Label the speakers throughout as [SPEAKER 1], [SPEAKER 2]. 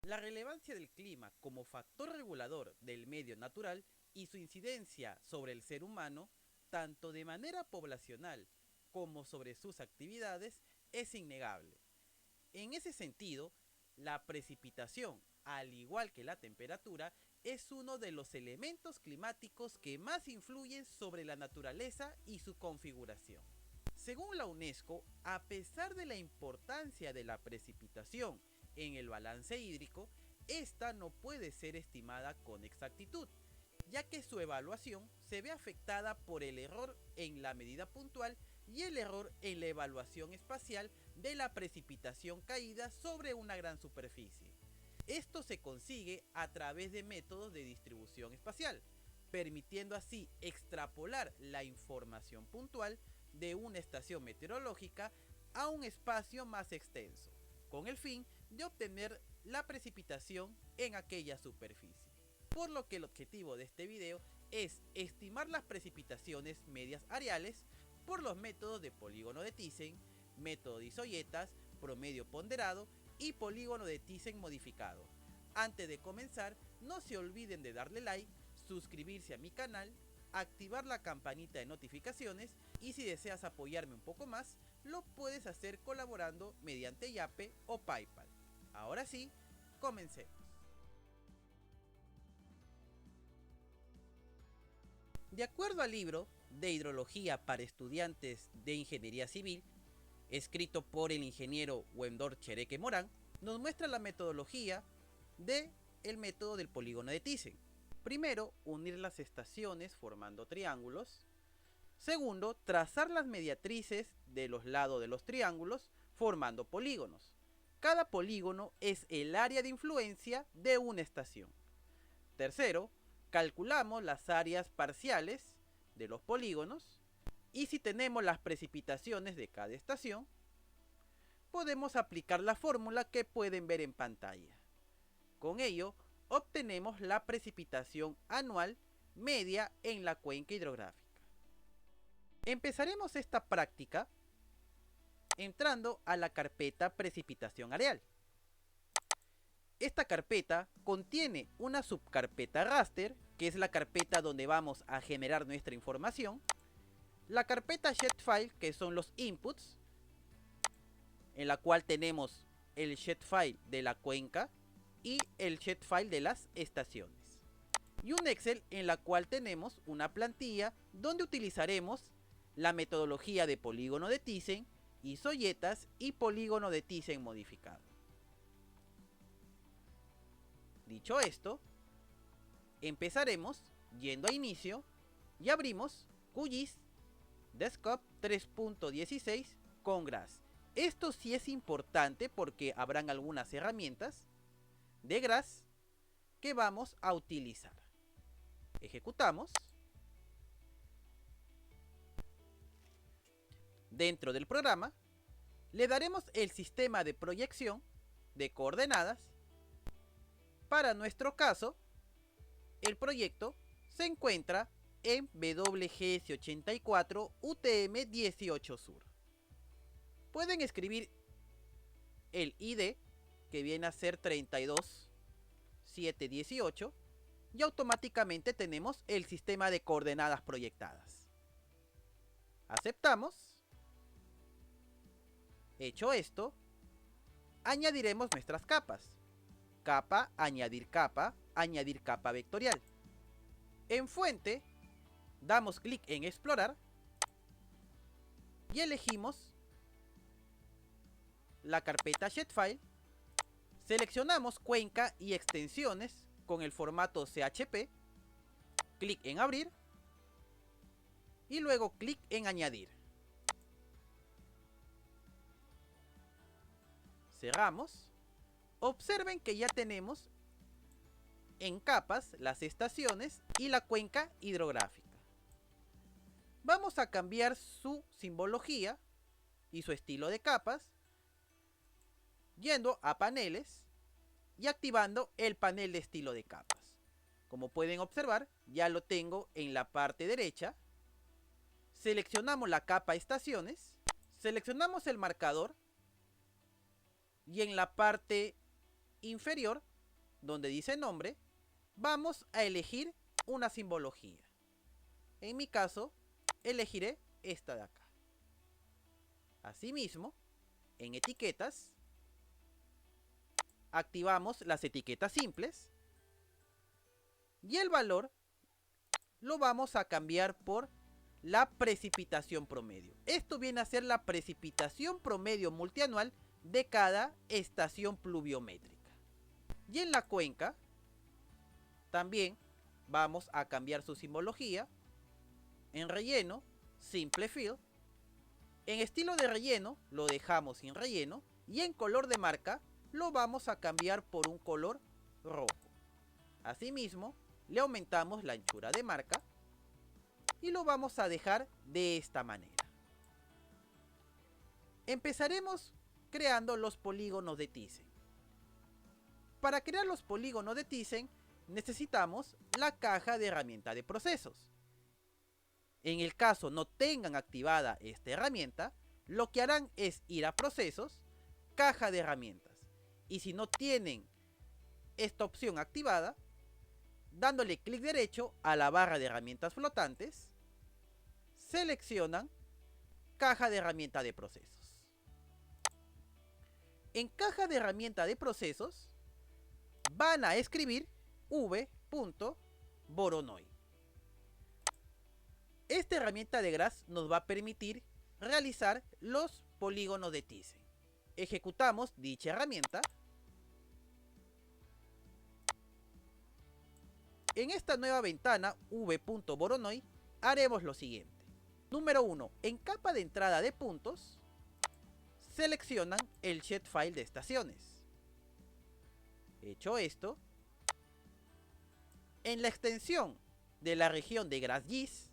[SPEAKER 1] La relevancia del clima como factor regulador del medio natural y su incidencia sobre el ser humano, tanto de manera poblacional como sobre sus actividades, es innegable. En ese sentido, la precipitación, al igual que la temperatura, es uno de los elementos climáticos que más influyen sobre la naturaleza y su configuración. Según la UNESCO, a pesar de la importancia de la precipitación en el balance hídrico, esta no puede ser estimada con exactitud, ya que su evaluación se ve afectada por el error en la medida puntual y el error en la evaluación espacial de la precipitación caída sobre una gran superficie. Esto se consigue a través de métodos de distribución espacial, permitiendo así extrapolar la información puntual de una estación meteorológica a un espacio más extenso, con el fin de obtener la precipitación en aquella superficie. Por lo que el objetivo de este video es estimar las precipitaciones medias areales por los métodos de polígono de Thyssen, método de Isoyetas, promedio ponderado y polígono de Thyssen modificado. Antes de comenzar, no se olviden de darle like, suscribirse a mi canal, activar la campanita de notificaciones y si deseas apoyarme un poco más, lo puedes hacer colaborando mediante Yape o Paypal. Ahora sí, comencemos. De acuerdo al libro de Hidrología para estudiantes de Ingeniería Civil, escrito por el ingeniero Wendor Chereque Morán, nos muestra la metodología del método del polígono de Thyssen. Primero, unir las estaciones formando triángulos. Segundo, trazar las mediatrices de los lados de los triángulos formando polígonos. Cada polígono es el área de influencia de una estación. Tercero, calculamos las áreas parciales de los polígonos y si tenemos las precipitaciones de cada estación, podemos aplicar la fórmula que pueden ver en pantalla. Con ello, obtenemos la precipitación anual media en la cuenca hidrográfica. Empezaremos esta práctica entrando a la carpeta precipitación areal. Esta carpeta contiene una subcarpeta raster, que es la carpeta donde vamos a generar nuestra información, la carpeta shapefile, que son los inputs, en la cual tenemos el shapefile de la cuenca y el shapefile de las estaciones, y un Excel en la cual tenemos una plantilla donde utilizaremos la metodología de polígono de Thyssen, Isoyetas y polígono de Thyssen modificado. Dicho esto, empezaremos yendo a inicio y abrimos QGIS Desktop 3.16 con GRASS. Esto sí es importante porque habrán algunas herramientas de GRASS que vamos a utilizar. Ejecutamos. Dentro del programa le daremos el sistema de proyección de coordenadas. Para nuestro caso, el proyecto se encuentra en WGS84 UTM18 Sur. Pueden escribir el ID, que viene a ser 32718, y automáticamente tenemos el sistema de coordenadas proyectadas. Aceptamos. Hecho esto, añadiremos nuestras capas. Capa, añadir capa vectorial. En fuente, damos clic en explorar y elegimos la carpeta shapefile. Seleccionamos cuenca y extensiones con el formato CHP. Clic en abrir y luego clic en añadir. Cerramos. Observen que ya tenemos en capas las estaciones y la cuenca hidrográfica. Vamos a cambiar su simbología y su estilo de capas yendo a paneles y activando el panel de estilo de capas. Como pueden observar, ya lo tengo en la parte derecha. Seleccionamos la capa estaciones, seleccionamos el marcador y en la parte inferior donde dice nombre, vamos a elegir una simbología. En mi caso, elegiré esta de acá. Asimismo, en etiquetas, activamos las etiquetas simples y el valor lo vamos a cambiar por la precipitación promedio. Esto viene a ser la precipitación promedio multianual de cada estación pluviométrica. Y en la cuenca también vamos a cambiar su simbología. En relleno, simple fill. En estilo de relleno lo dejamos sin relleno. Y en color de marca lo vamos a cambiar por un color rojo. Asimismo, le aumentamos la anchura de marca y lo vamos a dejar de esta manera. Empezaremos creando los polígonos de Thyssen. Para crear los polígonos de Thyssen necesitamos la caja de herramienta de procesos. En el caso no tengan activada esta herramienta, lo que harán es ir a procesos, caja de herramientas. Y si no tienen esta opción activada, dándole clic derecho a la barra de herramientas flotantes, seleccionan caja de herramienta de procesos. En caja de herramienta de procesos van a escribir v.voronoi. Esta herramienta de GRASS nos va a permitir realizar los polígonos de Thyssen. Ejecutamos dicha herramienta. En esta nueva ventana v.voronoi haremos lo siguiente. Número 1. En capa de entrada de puntos, seleccionan el shapefile de estaciones. Hecho esto, en la extensión de la región de GrassGIS,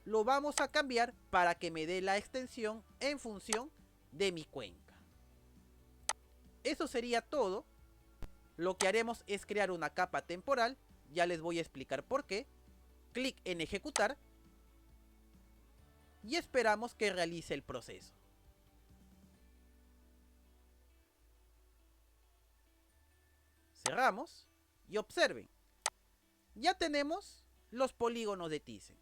[SPEAKER 1] lo vamos a cambiar para que me dé la extensión en función de mi cuenca. Eso sería todo. Lo que haremos es crear una capa temporal. Ya les voy a explicar por qué. Clic en ejecutar. Y esperamos que realice el proceso. Cerramos. Y observen. Ya tenemos los polígonos de Thyssen.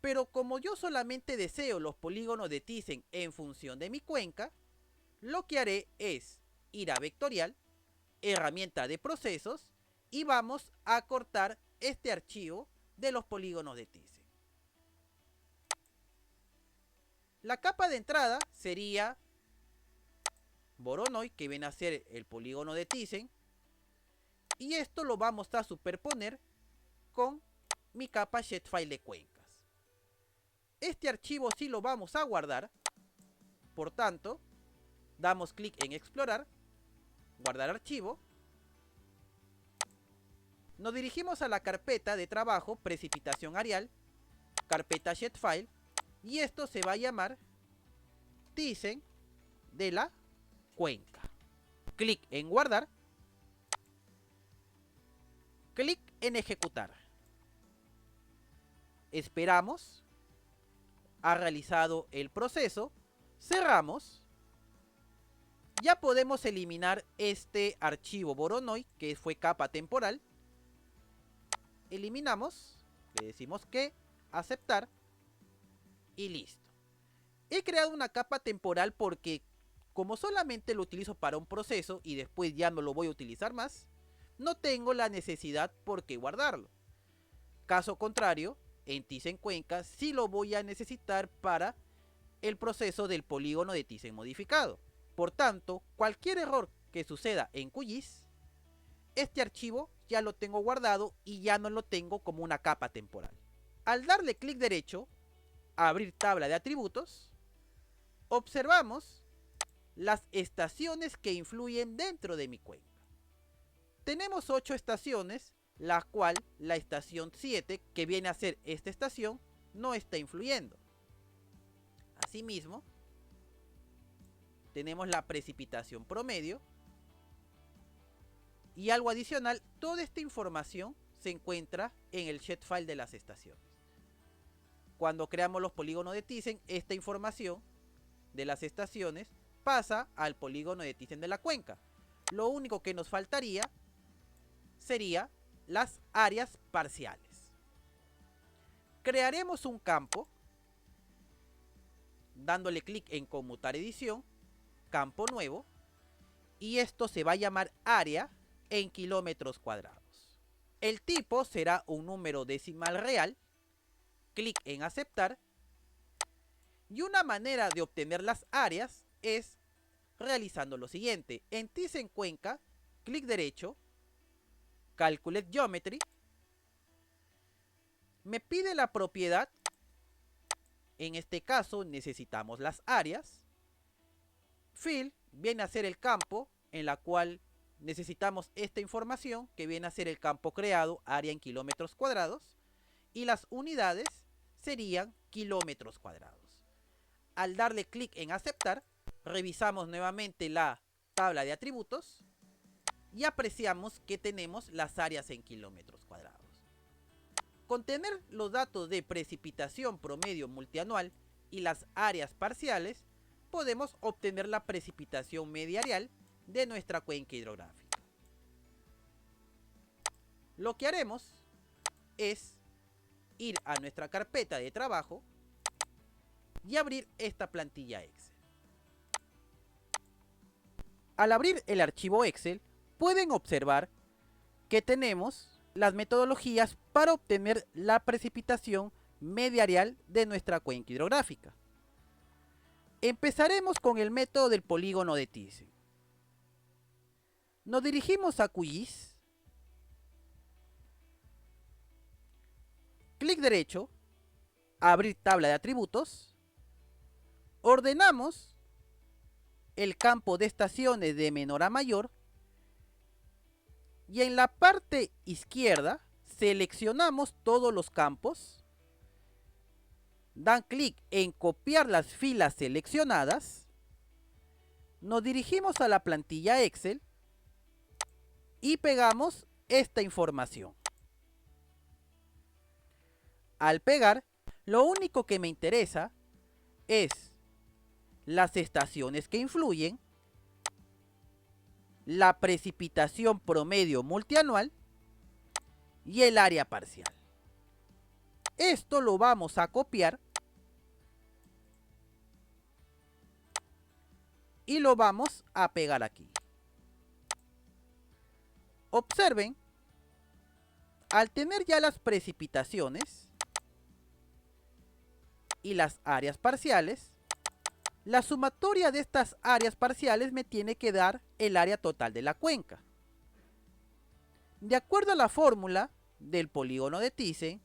[SPEAKER 1] Pero como yo solamente deseo los polígonos de Thyssen en función de mi cuenca, lo que haré es ir a vectorial, herramienta de procesos, y vamos a cortar este archivo de los polígonos de Thyssen. La capa de entrada sería Voronoi, que viene a ser el polígono de Thyssen, y esto lo vamos a superponer con mi capa shapefile de cuencas. Este archivo sí lo vamos a guardar. Por tanto, damos clic en explorar, guardar archivo. Nos dirigimos a la carpeta de trabajo precipitación areal, carpeta shapefile, y esto se va a llamar Thyssen de la cuenca. Clic en guardar. Clic en ejecutar. Esperamos. Ha realizado el proceso. Cerramos. Ya podemos eliminar este archivo Voronoi, que fue capa temporal. Eliminamos. Le decimos que aceptar. Y listo. He creado una capa temporal porque como solamente lo utilizo para un proceso y después ya no lo voy a utilizar más, no tengo la necesidad por qué guardarlo. Caso contrario, en Thyssen Cuenca sí lo voy a necesitar para el proceso del polígono de Thyssen modificado. Por tanto, cualquier error que suceda en QGIS, este archivo ya lo tengo guardado y ya no lo tengo como una capa temporal. Al darle clic derecho, abrir tabla de atributos, observamos las estaciones que influyen dentro de mi cuenca. Tenemos 8 estaciones, la cual la estación 7, que viene a ser esta estación, no está influyendo. Asimismo, tenemos la precipitación promedio. Y algo adicional, toda esta información se encuentra en el shapefile de las estaciones. Cuando creamos los polígonos de Thyssen, esta información de las estaciones pasa al polígono de Thyssen de la cuenca. Lo único que nos faltaría sería las áreas parciales. Crearemos un campo dándole clic en conmutar edición, campo nuevo, y esto se va a llamar área en kilómetros cuadrados. El tipo será un número decimal real, clic en aceptar, y una manera de obtener las áreas es realizando lo siguiente. En Thyssen-Cuenca, clic derecho, Calculate Geometry, me pide la propiedad, en este caso necesitamos las áreas. Fill viene a ser el campo en la cual necesitamos esta información, que viene a ser el campo creado, área en kilómetros cuadrados, y las unidades serían kilómetros cuadrados. Al darle clic en aceptar, revisamos nuevamente la tabla de atributos y apreciamos que tenemos las áreas en kilómetros cuadrados. Con tener los datos de precipitación promedio multianual y las áreas parciales, podemos obtener la precipitación mediarial de nuestra cuenca hidrográfica. Lo que haremos es ir a nuestra carpeta de trabajo y abrir esta plantilla Excel. Al abrir el archivo Excel, pueden observar que tenemos las metodologías para obtener la precipitación mediarial de nuestra cuenca hidrográfica. Empezaremos con el método del polígono de Thyssen. Nos dirigimos a QGIS, clic derecho, abrir tabla de atributos, ordenamos el campo de estaciones de menor a mayor y en la parte izquierda seleccionamos todos los campos, dan clic en copiar las filas seleccionadas, nos dirigimos a la plantilla Excel y pegamos esta información. Al pegar, lo único que me interesa es las estaciones que influyen, la precipitación promedio multianual y el área parcial. Esto lo vamos a copiar y lo vamos a pegar aquí. Observen, al tener ya las precipitaciones y las áreas parciales, la sumatoria de estas áreas parciales me tiene que dar el área total de la cuenca. De acuerdo a la fórmula del polígono de Thyssen,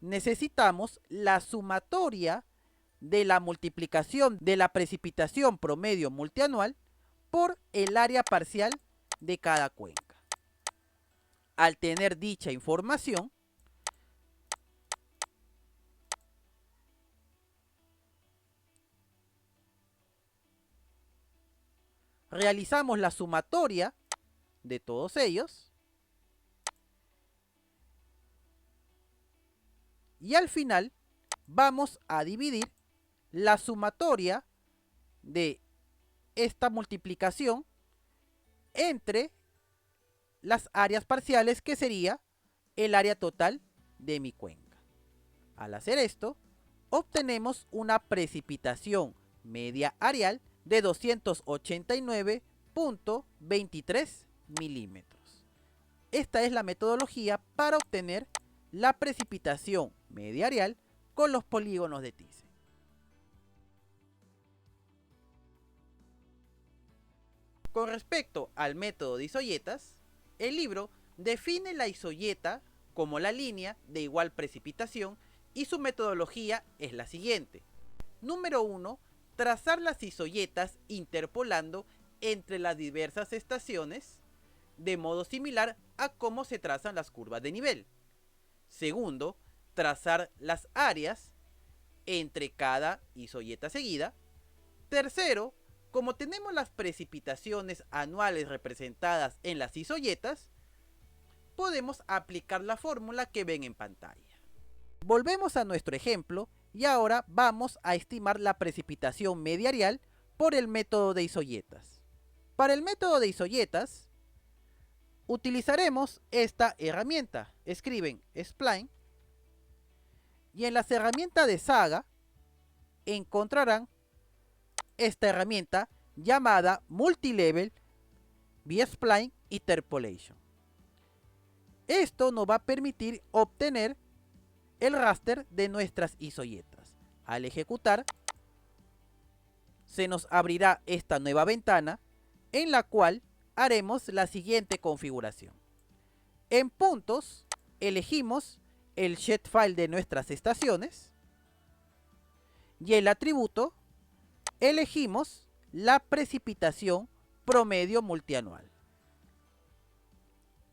[SPEAKER 1] necesitamos la sumatoria de la multiplicación de la precipitación promedio multianual por el área parcial de cada cuenca. Al tener dicha información, realizamos la sumatoria de todos ellos y al final vamos a dividir la sumatoria de esta multiplicación entre las áreas parciales, que sería el área total de mi cuenca. Al hacer esto, obtenemos una precipitación media areal de 289.23 milímetros. Esta es la metodología para obtener la precipitación media areal con los polígonos de Thyssen. Con respecto al método de isoyetas, el libro define la isoyeta como la línea de igual precipitación y su metodología es la siguiente. Número 1. Trazar las isoyetas interpolando entre las diversas estaciones de modo similar a cómo se trazan las curvas de nivel. Segundo, trazar las áreas entre cada isoyeta seguida. Tercero, como tenemos las precipitaciones anuales representadas en las isoyetas, podemos aplicar la fórmula que ven en pantalla. Volvemos a nuestro ejemplo y ahora vamos a estimar la precipitación mediarial por el método de isoyetas. Para el método de isoyetas, utilizaremos esta herramienta. Escriben Spline y en las herramientas de Saga encontrarán esta herramienta llamada Multilevel B-Spline Interpolation. Esto nos va a permitir obtener el raster de nuestras isoyetas. Al ejecutar, se nos abrirá esta nueva ventana en la cual haremos la siguiente configuración. En puntos, elegimos el shapefile de nuestras estaciones y el atributo elegimos la precipitación promedio multianual.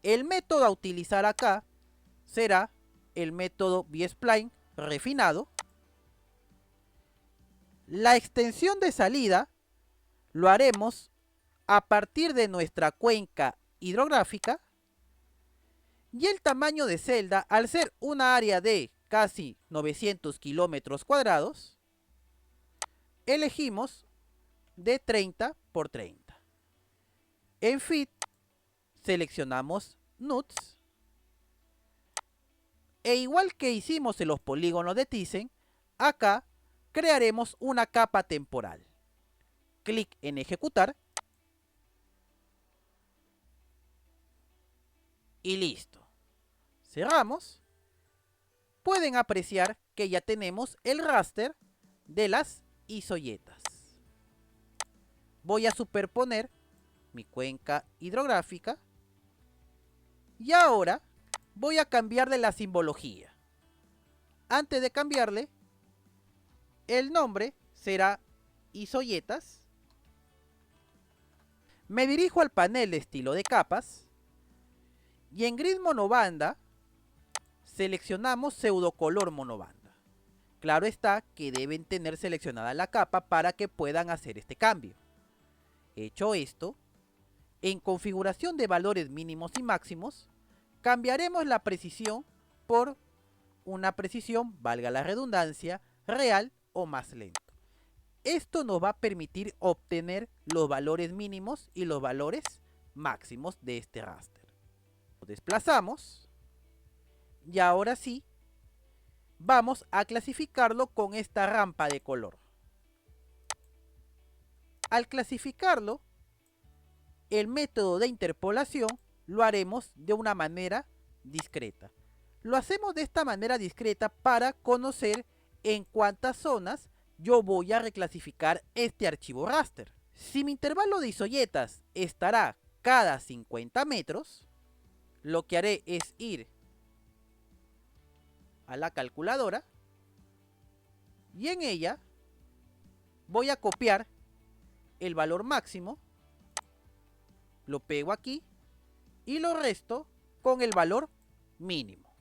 [SPEAKER 1] El método a utilizar acá será el método B-Spline refinado. La extensión de salida lo haremos a partir de nuestra cuenca hidrográfica y el tamaño de celda, al ser una área de casi 900 kilómetros cuadrados, elegimos de 30 por 30. En Fit seleccionamos Nuts e igual que hicimos en los polígonos de Thyssen, acá crearemos una capa temporal. Clic en ejecutar y listo. Cerramos. Pueden apreciar que ya tenemos el raster de las isoyetas. Voy a superponer mi cuenca hidrográfica y ahora voy a cambiarle la simbología. Antes de cambiarle, el nombre será isoyetas. Me dirijo al panel de estilo de capas y en grid monobanda seleccionamos pseudocolor monobanda. Claro está que deben tener seleccionada la capa para que puedan hacer este cambio. Hecho esto, en configuración de valores mínimos y máximos, cambiaremos la precisión por una precisión, valga la redundancia, real o más lento. Esto nos va a permitir obtener los valores mínimos y los valores máximos de este raster. Lo desplazamos y ahora sí vamos a clasificarlo con esta rampa de color. Al clasificarlo, el método de interpolación lo haremos de una manera discreta. Lo hacemos de esta manera discreta para conocer en cuántas zonas yo voy a reclasificar este archivo raster. Si mi intervalo de isoyetas estará cada 50 metros, lo que haré es ir a la calculadora y en ella voy a copiar el valor máximo, lo pego aquí y lo resto con el valor mínimo.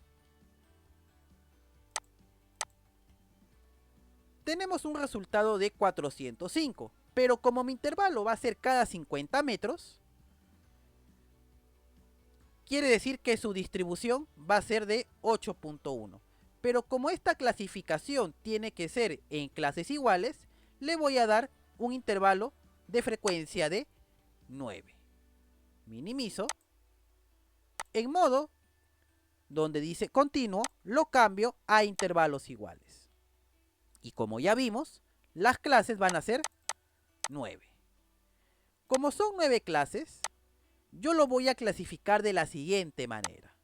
[SPEAKER 1] Tenemos un resultado de 405, pero como mi intervalo va a ser cada 50 metros, quiere decir que su distribución va a ser de 8.1. Pero como esta clasificación tiene que ser en clases iguales, le voy a dar un intervalo de frecuencia de 9. Minimizo. En modo donde dice continuo, lo cambio a intervalos iguales. Y como ya vimos, las clases van a ser 9. Como son 9 clases, yo lo voy a clasificar de la siguiente manera.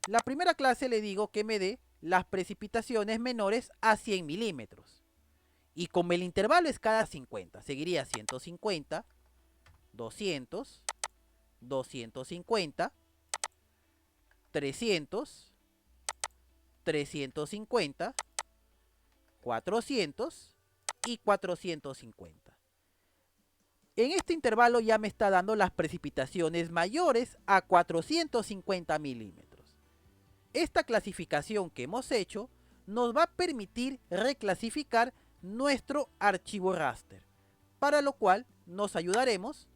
[SPEAKER 1] La primera clase le digo que me dé las precipitaciones menores a 100 milímetros. Y como el intervalo es cada 50, seguiría 150, 200, 250, 300, 350, 400 y 450. En este intervalo ya me está dando las precipitaciones mayores a 450 milímetros. Esta clasificación que hemos hecho nos va a permitir reclasificar nuestro archivo raster, para lo cual nos ayudaremos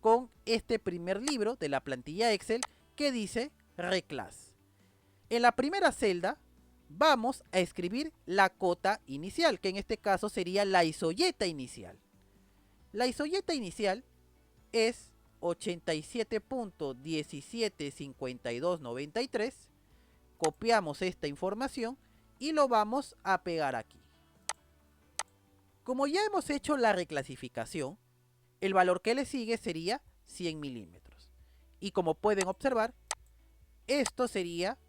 [SPEAKER 1] con este primer libro de la plantilla Excel que dice Reclass. En la primera celda vamos a escribir la cota inicial, que en este caso sería la isoyeta inicial. La isoyeta inicial es 87.175293. Copiamos esta información y lo vamos a pegar aquí. Como ya hemos hecho la reclasificación, el valor que le sigue sería 100 milímetros. Y como pueden observar, esto sería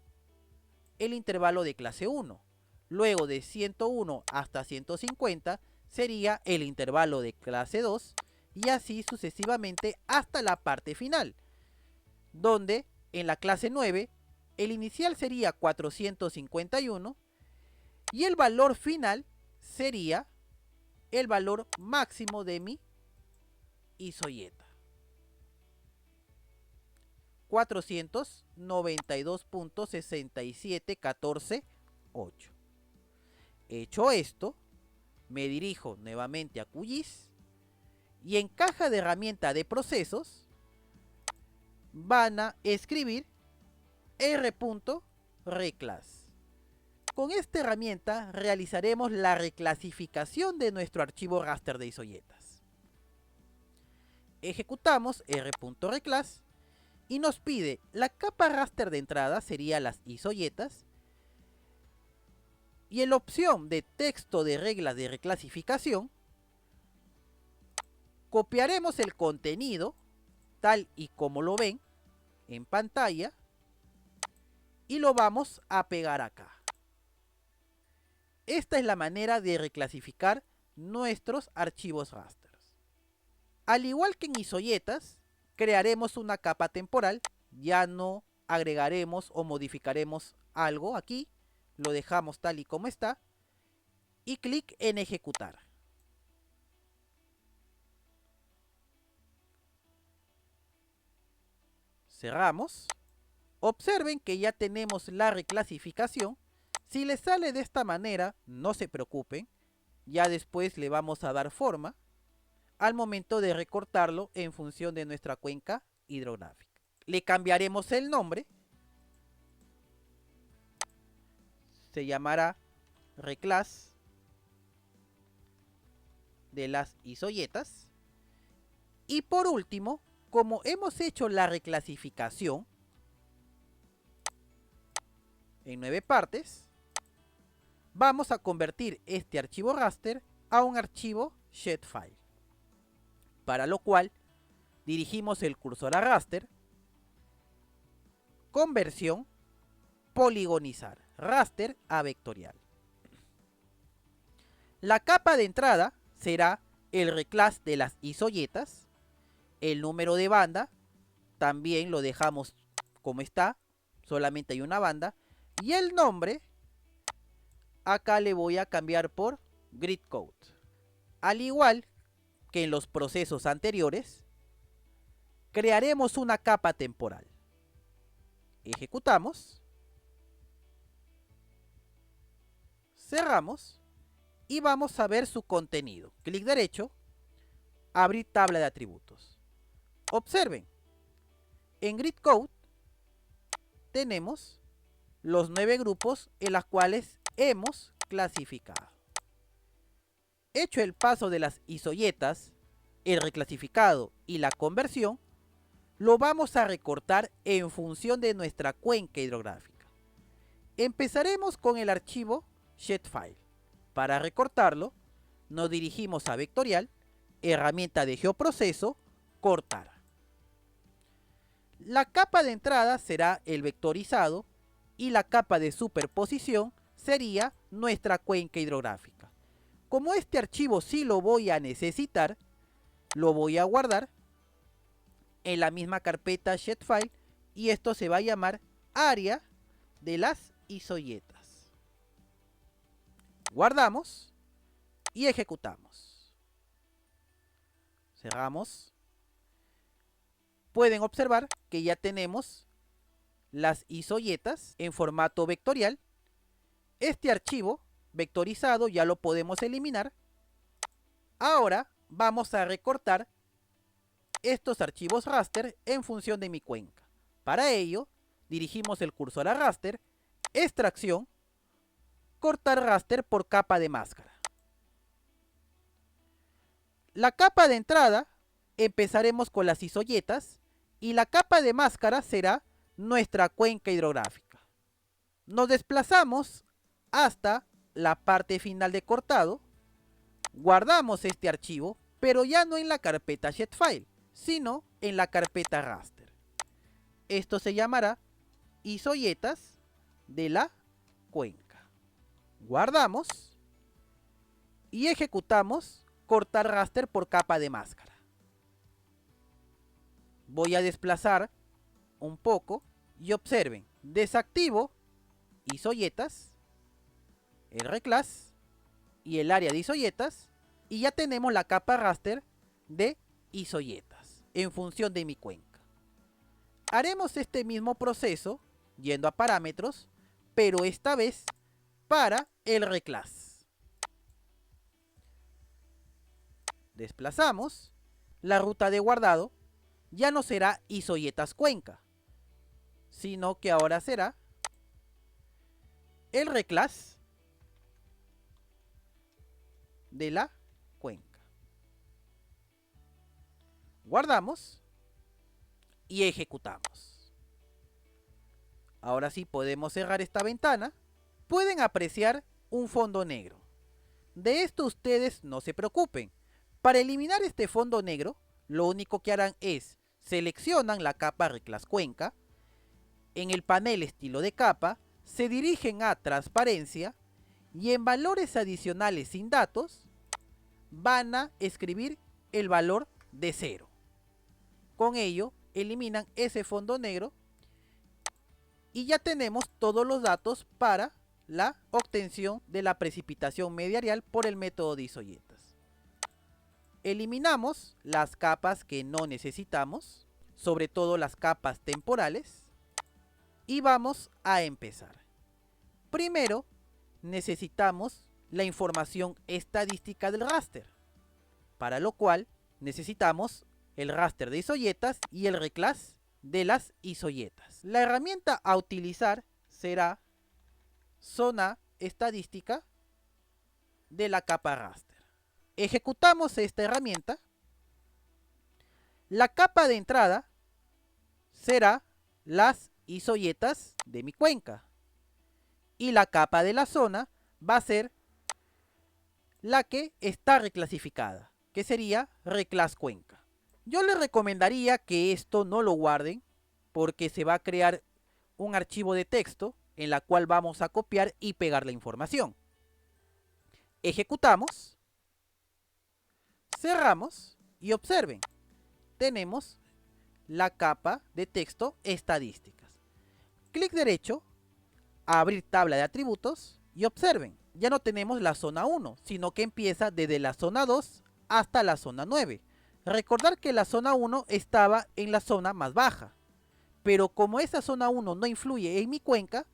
[SPEAKER 1] el intervalo de clase 1. Luego de 101 hasta 150 sería el intervalo de clase 2 y así sucesivamente hasta la parte final, donde en la clase 9 el inicial sería 451 y el valor final sería el valor máximo de mi isoyeta. 492.6714.8. Hecho esto, me dirijo nuevamente a QGIS y en caja de herramienta de procesos van a escribir R.reclass. Con esta herramienta realizaremos la reclasificación de nuestro archivo raster de isoyetas. Ejecutamos R.reclass y nos pide la capa raster de entrada, sería las isoyetas, y en la opción de texto de reglas de reclasificación copiaremos el contenido tal y como lo ven en pantalla y lo vamos a pegar acá. Esta es la manera de reclasificar nuestros archivos rasters. Al igual que en isoyetas, crearemos una capa temporal, ya no agregaremos o modificaremos algo aquí, lo dejamos tal y como está, y clic en ejecutar. Cerramos. Observen que ya tenemos la reclasificación. Si les sale de esta manera, no se preocupen, ya después le vamos a dar forma al momento de recortarlo en función de nuestra cuenca hidrográfica. Le cambiaremos el nombre, se llamará reclass de las isoyetas. Y por último, como hemos hecho la reclasificación en 9 partes, vamos a convertir este archivo raster a un archivo shapefile, para lo cual dirigimos el cursor a raster, conversión, poligonizar, raster a vectorial. La capa de entrada será el reclass de las isoyetas, el número de banda también lo dejamos como está, solamente hay una banda, y el nombre acá le voy a cambiar por grid code. Al igual que en los procesos anteriores, crearemos una capa temporal. Ejecutamos, cerramos y vamos a ver su contenido. Clic derecho, abrir tabla de atributos. Observen, en grid code tenemos los 9 grupos en los cuales hemos clasificado. Hecho el paso de las isoyetas, el reclasificado y la conversión, lo vamos a recortar en función de nuestra cuenca hidrográfica. Empezaremos con el archivo shapefile. Para recortarlo, nos dirigimos a vectorial, herramienta de geoproceso, cortar. La capa de entrada será el vectorizado y la capa de superposición sería nuestra cuenca hidrográfica. Como este archivo sí lo voy a necesitar, lo voy a guardar en la misma carpeta shapefile y esto se va a llamar área de las isoyetas. Guardamos y ejecutamos. Cerramos. Pueden observar que ya tenemos las isoyetas en formato vectorial. Este archivo vectorizado ya lo podemos eliminar. Ahora vamos a recortar estos archivos raster en función de mi cuenca. Para ello, dirigimos el cursor a raster, extracción, cortar raster por capa de máscara. La capa de entrada empezaremos con las isoyetas y la capa de máscara será nuestra cuenca hidrográfica. Nos desplazamos hasta la parte final de cortado, guardamos este archivo, pero ya no en la carpeta Shapefile, sino en la carpeta raster. Esto se llamará isoyetas de la cuenca. Guardamos y ejecutamos cortar raster por capa de máscara. Voy a desplazar un poco y observen, desactivo isoyetas, el reclass y el área de isoyetas y ya tenemos la capa raster de isoyetas en función de mi cuenca. Haremos este mismo proceso yendo a parámetros, pero esta vez para el reclass. Desplazamos, la ruta de guardado ya no será isoyetas cuenca, sino que ahora será el reclass de la cuenca. Guardamos y ejecutamos. Ahora sí podemos cerrar esta ventana. Pueden apreciar un fondo negro. De esto ustedes no se preocupen. Para eliminar este fondo negro, lo único que harán es seleccionan la capa reclass cuenca. En el panel estilo de capa, se dirigen a transparencia y en valores adicionales sin datos, van a escribir el valor de 0. Con ello, eliminan ese fondo negro y ya tenemos todos los datos para la obtención de la precipitación mediarial por el método de isoyetas. Eliminamos las capas que no necesitamos, sobre todo las capas temporales, y vamos a empezar. Primero, necesitamos la información estadística del raster, para lo cual necesitamos el raster de isoyetas y el reclass de las isoyetas. La herramienta a utilizar será zona estadística de la capa raster. Ejecutamos esta herramienta. La capa de entrada será las isoyetas de mi cuenca y la capa de la zona va a ser la que está reclasificada, que sería reclass cuenca. Yo les recomendaría que esto no lo guarden porque se va a crear un archivo de texto en la cual vamos a copiar y pegar la información. Ejecutamos, cerramos y observen, tenemos la capa de texto estadísticas. Clic derecho, abrir tabla de atributos y observen, ya no tenemos la zona 1, sino que empieza desde la zona 2 hasta la zona 9. Recordar que la zona 1 estaba en la zona más baja, pero como esa zona 1 no influye en mi cuenca,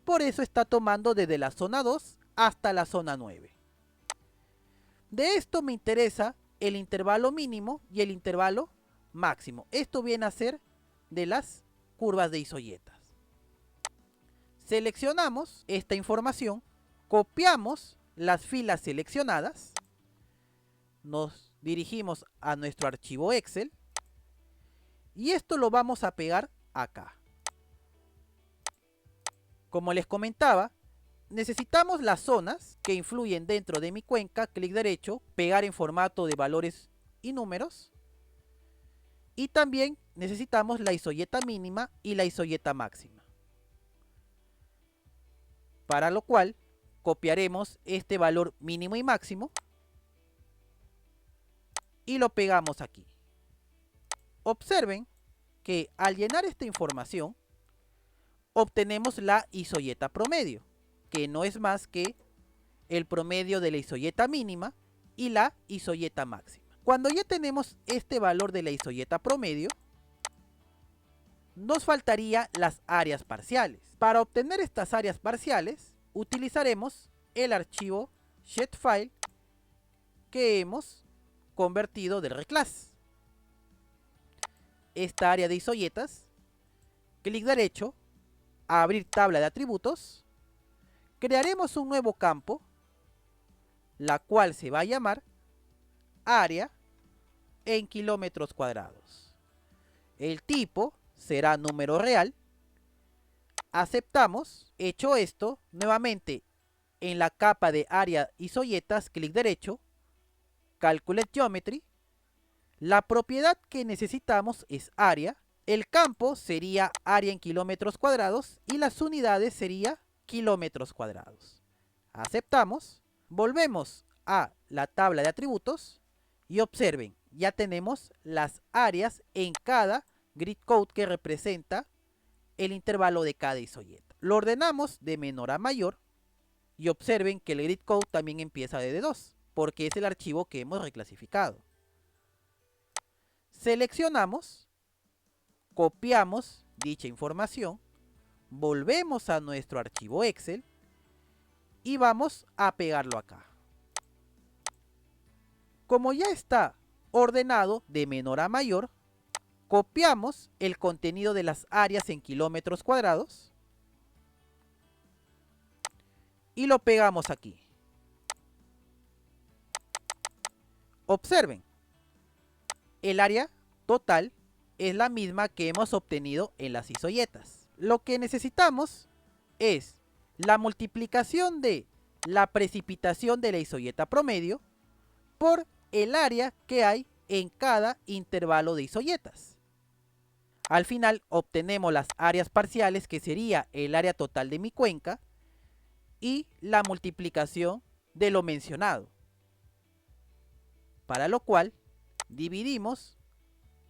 [SPEAKER 1] por eso está tomando desde la zona 2 hasta la zona 9. De esto me interesa el intervalo mínimo y el intervalo máximo. Esto viene a ser de las curvas de isoyetas. Seleccionamos esta información, copiamos las filas seleccionadas, nos dirigimos a nuestro archivo Excel y esto lo vamos a pegar acá. Como les comentaba, necesitamos las zonas que influyen dentro de mi cuenca, clic derecho, pegar en formato de valores y números. Y también necesitamos la isoyeta mínima y la isoyeta máxima. Para lo cual, copiaremos este valor mínimo y máximo y lo pegamos aquí. Observen que al llenar esta información, obtenemos la isoyeta promedio, que no es más que el promedio de la isoyeta mínima y la isoyeta máxima. Cuando ya tenemos este valor de la isoyeta promedio, nos faltaría las áreas parciales. Para obtener estas áreas parciales, utilizaremos el archivo Shapefile que hemos convertido del reclass. Esta área de isoyetas, clic derecho, abrir tabla de atributos, crearemos un nuevo campo, la cual se va a llamar área en kilómetros cuadrados. El tipo será número real. Aceptamos. Hecho esto, nuevamente en la capa de área isoyetas, clic derecho, Calculate Geometry. La propiedad que necesitamos es área. El campo sería área en kilómetros cuadrados y las unidades sería kilómetros cuadrados. Aceptamos. Volvemos a la tabla de atributos y observen, ya tenemos las áreas en cada grid code que representa el intervalo de cada isoyeta. Lo ordenamos de menor a mayor y observen que el grid code también empieza de 2 porque es el archivo que hemos reclasificado. Seleccionamos, copiamos dicha información, volvemos a nuestro archivo Excel y vamos a pegarlo acá. Como ya está ordenado de menor a mayor, copiamos el contenido de las áreas en kilómetros cuadrados y lo pegamos aquí. Observen, el área total es la misma que hemos obtenido en las isoyetas. Lo que necesitamos es la multiplicación de la precipitación de la isoyeta promedio por el área que hay en cada intervalo de isoyetas. Al final obtenemos las áreas parciales, que sería el área total de mi cuenca, y la multiplicación de lo mencionado. Para lo cual dividimos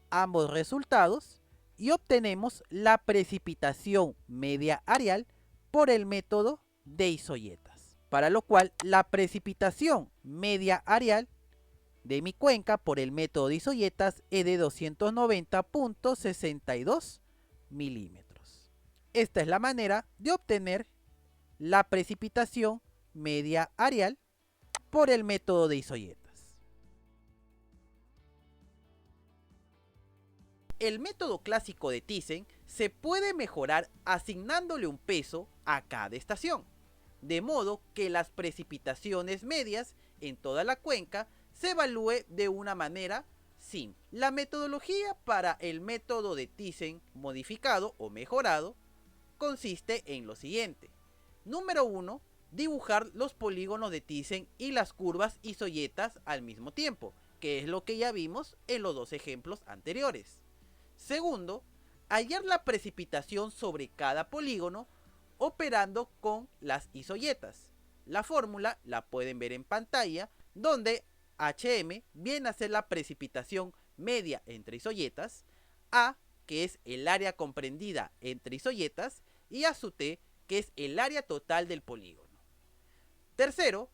[SPEAKER 1] ambos resultados y obtenemos la precipitación media areal por el método de isoyetas. Para lo cual la precipitación media areal de mi cuenca por el método de isoyetas es de 290.62 milímetros. Esta es la manera de obtener la precipitación media areal por el método de isoyetas. El método clásico de Thyssen se puede mejorar asignándole un peso a cada estación, de modo que las precipitaciones medias en toda la cuenca se evalúe de una manera simple. La metodología para el método de Thyssen modificado o mejorado consiste en lo siguiente. Número 1. Dibujar los polígonos de Thyssen y las curvas isoyetas al mismo tiempo, que es lo que ya vimos en los dos ejemplos anteriores. Segundo, hallar la precipitación sobre cada polígono operando con las isoyetas. La fórmula la pueden ver en pantalla, donde HM viene a ser la precipitación media entre isoyetas, A, que es el área comprendida entre isoyetas, y A sub T, que es el área total del polígono. Tercero,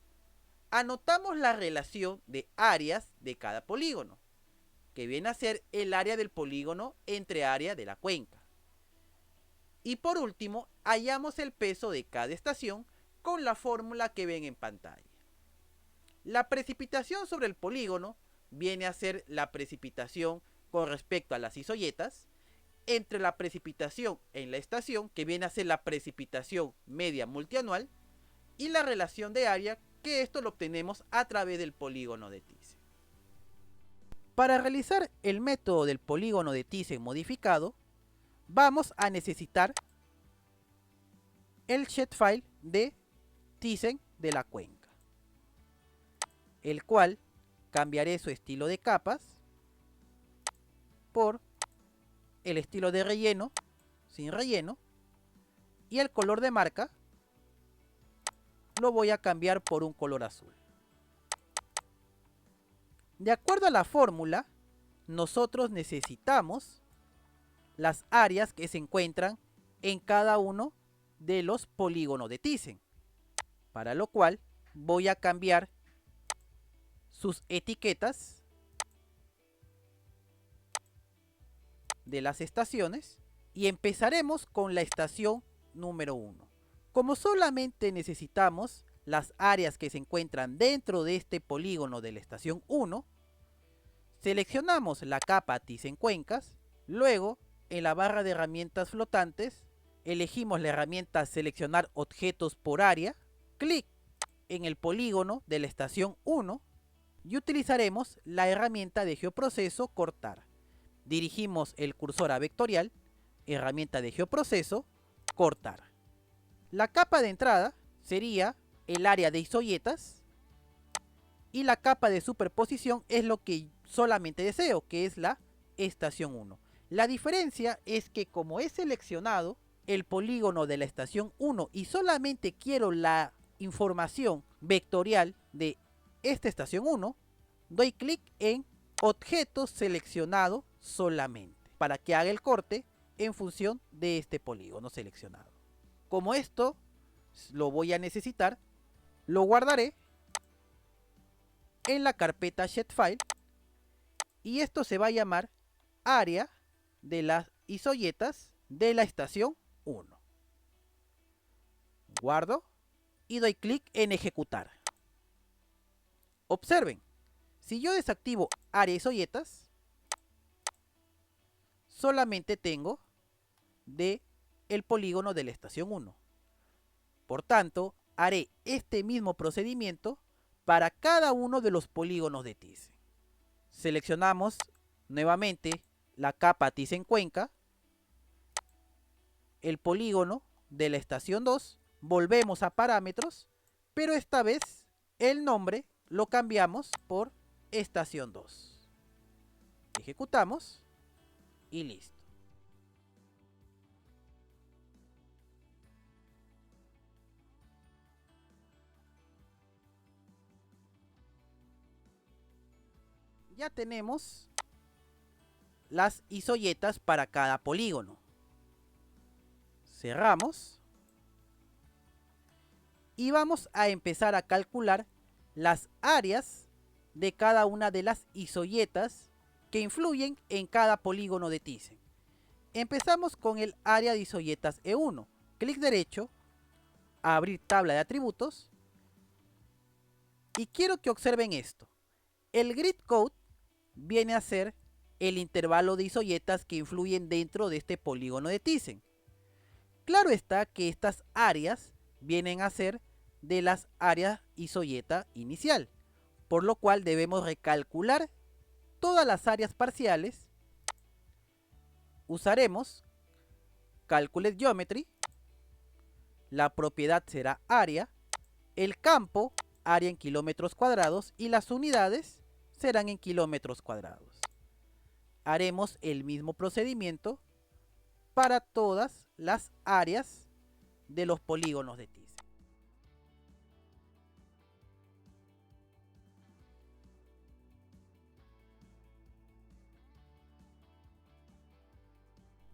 [SPEAKER 1] anotamos la relación de áreas de cada polígono, que viene a ser el área del polígono entre área de la cuenca. Y por último, hallamos el peso de cada estación con la fórmula que ven en pantalla. La precipitación sobre el polígono viene a ser la precipitación con respecto a las isoyetas, entre la precipitación en la estación, que viene a ser la precipitación media multianual, y la relación de área, que esto lo obtenemos a través del polígono de Thyssen. Para realizar el método del polígono de Thyssen modificado, vamos a necesitar el shapefile de Thyssen de la cuenca, el cual cambiaré su estilo de capas por el estilo de relleno sin relleno, y el color de marca lo voy a cambiar por un color azul. De acuerdo a la fórmula, nosotros necesitamos las áreas que se encuentran en cada uno de los polígonos de Thyssen, para lo cual voy a cambiar sus etiquetas de las estaciones y empezaremos con la estación número 1. Como solamente necesitamos las áreas que se encuentran dentro de este polígono de la estación 1, seleccionamos la capa Thyssen Cuencas, luego en la barra de herramientas flotantes elegimos la herramienta Seleccionar objetos por área, clic en el polígono de la estación 1 y utilizaremos la herramienta de geoproceso cortar. Dirigimos el cursor a vectorial, herramienta de geoproceso, cortar. La capa de entrada sería el área de isoyetas y la capa de superposición es lo que solamente deseo, que es la estación 1. La diferencia es que como he seleccionado el polígono de la estación 1 y solamente quiero la información vectorial de esta estación 1, doy clic en objeto seleccionado solamente para que haga el corte en función de este polígono seleccionado. Como esto lo voy a necesitar, lo guardaré en la carpeta Shapefile y esto se va a llamar área de las isoyetas de la estación 1. Guardo y doy clic en ejecutar. Observen, si yo desactivo área isoyetas, solamente tengo de el polígono de la estación 1. Por tanto, haré este mismo procedimiento para cada uno de los polígonos de Thyssen. Seleccionamos nuevamente la capa Thyssen-Cuenca, el polígono de la estación 2, volvemos a parámetros, pero esta vez el nombre lo cambiamos por estación 2. Ejecutamos y listo. Ya tenemos las isoyetas para cada polígono. Cerramos y vamos a empezar a calcular las áreas de cada una de las isoyetas que influyen en cada polígono de Thyssen. Empezamos con el área de isoyetas E1. Clic derecho, abrir tabla de atributos y quiero que observen esto. El grid code viene a ser el intervalo de isoyetas que influyen dentro de este polígono de Thyssen. Claro está que estas áreas vienen a ser de las áreas isoyeta inicial, por lo cual debemos recalcular todas las áreas parciales. Usaremos Calculate Geometry, la propiedad será área, el campo área en kilómetros cuadrados y las unidades serán en kilómetros cuadrados. Haremos el mismo procedimiento para todas las áreas de los polígonos de Thyssen.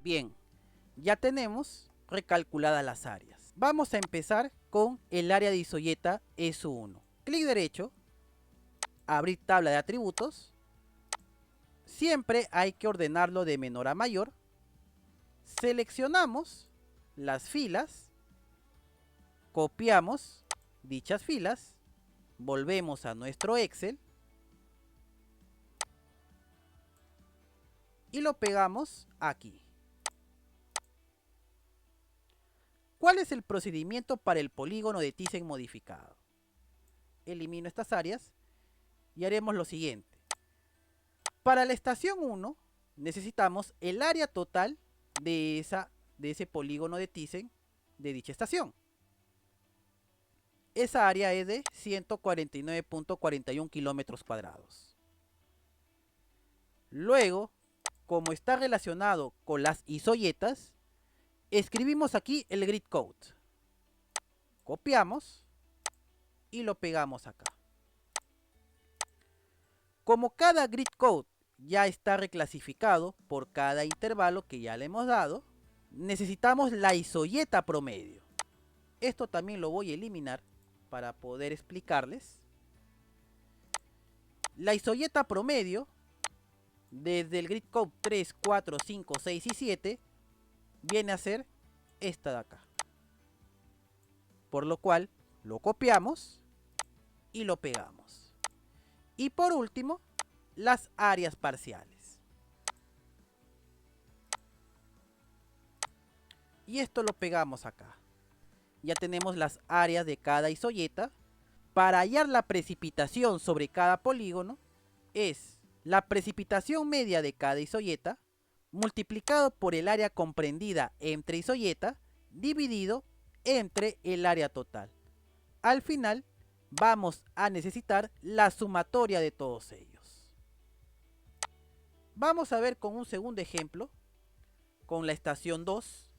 [SPEAKER 1] Bien, ya tenemos recalculadas las áreas. Vamos a empezar con el área de isoyeta ESU1. Clic derecho, abrir tabla de atributos. Siempre hay que ordenarlo de menor a mayor. Seleccionamos las filas, copiamos dichas filas, volvemos a nuestro Excel y lo pegamos aquí. ¿Cuál es el procedimiento para el polígono de Thyssen modificado? Elimino estas áreas y haremos lo siguiente. Para la estación 1 necesitamos el área total de ese polígono de Thyssen de dicha estación. Esa área es de 149.41 kilómetros cuadrados. Luego, como está relacionado con las isoyetas, escribimos aquí el grid code. Copiamos y lo pegamos acá. Como cada grid code ya está reclasificado por cada intervalo que ya le hemos dado, necesitamos la isoyeta promedio. Esto también lo voy a eliminar para poder explicarles. La isoyeta promedio, desde el grid code 3, 4, 5, 6 y 7, viene a ser esta de acá. Por lo cual lo copiamos y lo pegamos. Y por último, las áreas parciales. Y esto lo pegamos acá. Ya tenemos las áreas de cada isoyeta para hallar la precipitación sobre cada polígono es la precipitación media de cada isoyeta multiplicado por el área comprendida entre isoyeta dividido entre el área total. Al final vamos a necesitar la sumatoria de todos ellos. Vamos a ver con un segundo ejemplo, con la estación 2.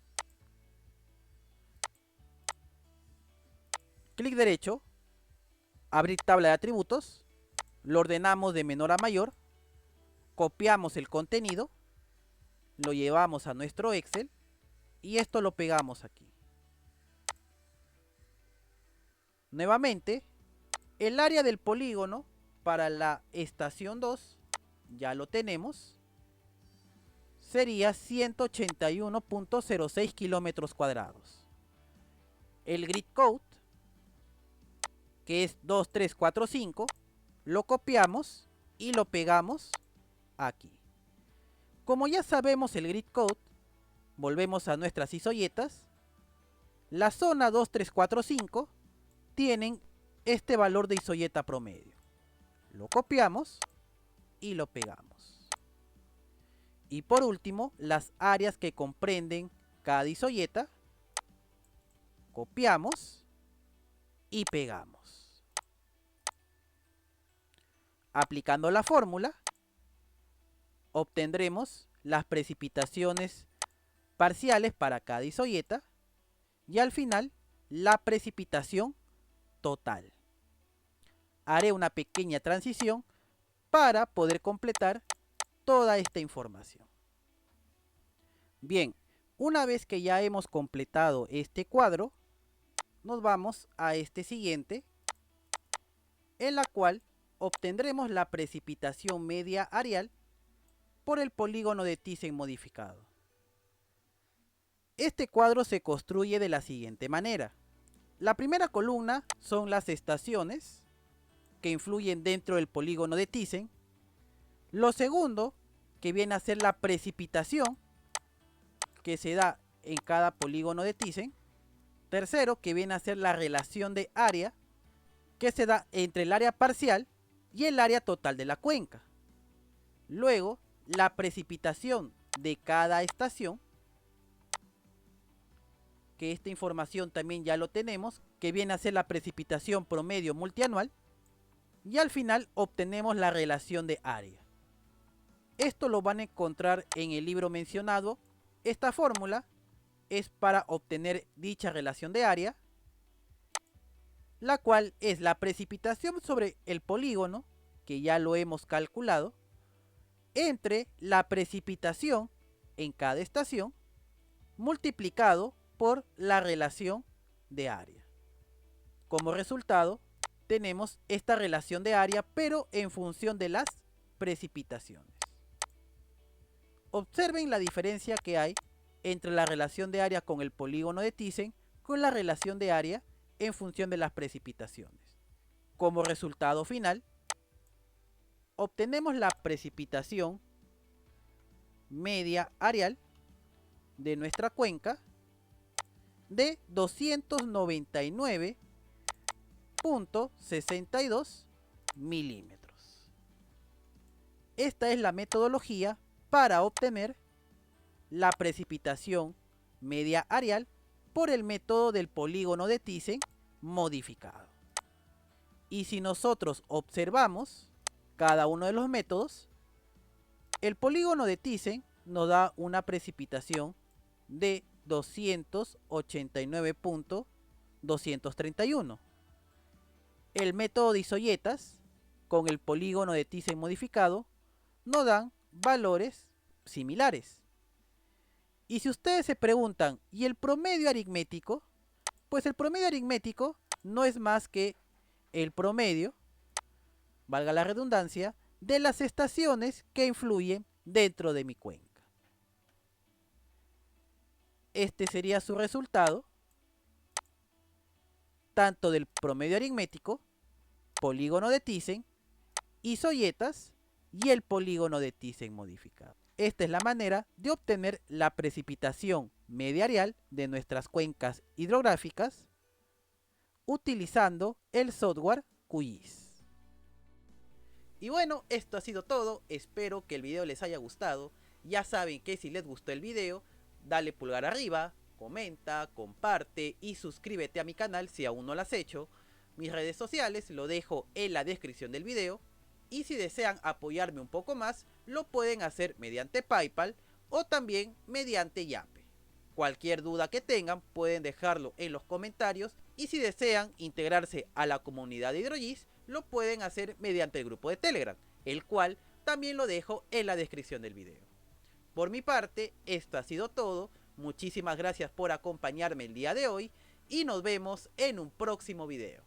[SPEAKER 1] Clic derecho, abrir tabla de atributos, lo ordenamos de menor a mayor, copiamos el contenido, lo llevamos a nuestro Excel y esto lo pegamos aquí. Nuevamente, el área del polígono para la estación 2, ya lo tenemos, sería 181.06 kilómetros cuadrados. El grid code, que es 2345, lo copiamos y lo pegamos aquí. Como ya sabemos el grid code, volvemos a nuestras isoyetas. La zona 2345 tienen este valor de isoyeta promedio. Lo copiamos y lo pegamos. Y por último, las áreas que comprenden cada isoyeta, copiamos y pegamos. Aplicando la fórmula, obtendremos las precipitaciones parciales para cada isoyeta y al final la precipitación total. Haré una pequeña transición para poder completar toda esta información. Bien, una vez que ya hemos completado este cuadro, nos vamos a este siguiente, en la cual obtendremos la precipitación media areal por el polígono de Thyssen modificado. Este cuadro se construye de la siguiente manera. La primera columna son las estaciones que influyen dentro del polígono de Thyssen. Lo segundo, que viene a ser la precipitación que se da en cada polígono de Thyssen. Tercero, que viene a ser la relación de área que se da entre el área parcial y el área total de la cuenca. Luego, la precipitación de cada estación, que esta información también ya lo tenemos, que viene a ser la precipitación promedio multianual, y al final obtenemos la relación de área. Esto lo van a encontrar en el libro mencionado. Esta fórmula es para obtener dicha relación de área, la cual es la precipitación sobre el polígono, que ya lo hemos calculado, entre la precipitación en cada estación multiplicado por la relación de área. Como resultado tenemos esta relación de área, pero en función de las precipitaciones. Observen la diferencia que hay entre la relación de área con el polígono de Thyssen con la relación de área en función de las precipitaciones. Como resultado final, obtenemos la precipitación media areal de nuestra cuenca de 299.62 milímetros. Esta es la metodología para obtener la precipitación media areal por el método del polígono de Thyssen modificado. Y si nosotros observamos cada uno de los métodos, el polígono de Thyssen nos da una precipitación de 289.231. El método de isoyetas con el polígono de Thyssen modificado nos dan valores similares. Y si ustedes se preguntan, ¿y el promedio aritmético? Pues el promedio aritmético no es más que el promedio, valga la redundancia, de las estaciones que influyen dentro de mi cuenca. Este sería su resultado, tanto del promedio aritmético, polígono de Thyssen, isoyetas y el polígono de Thyssen modificado. Esta es la manera de obtener la precipitación media areal de nuestras cuencas hidrográficas utilizando el software QGIS. Y bueno, esto ha sido todo, espero que el video les haya gustado. Ya saben que si les gustó el video, dale pulgar arriba, comenta, comparte y suscríbete a mi canal si aún no lo has hecho. Mis redes sociales lo dejo en la descripción del video. Y si desean apoyarme un poco más, lo pueden hacer mediante PayPal o también mediante Yape. Cualquier duda que tengan pueden dejarlo en los comentarios y si desean integrarse a la comunidad de HydroGIS lo pueden hacer mediante el grupo de Telegram, el cual también lo dejo en la descripción del video. Por mi parte, esto ha sido todo, muchísimas gracias por acompañarme el día de hoy y nos vemos en un próximo video.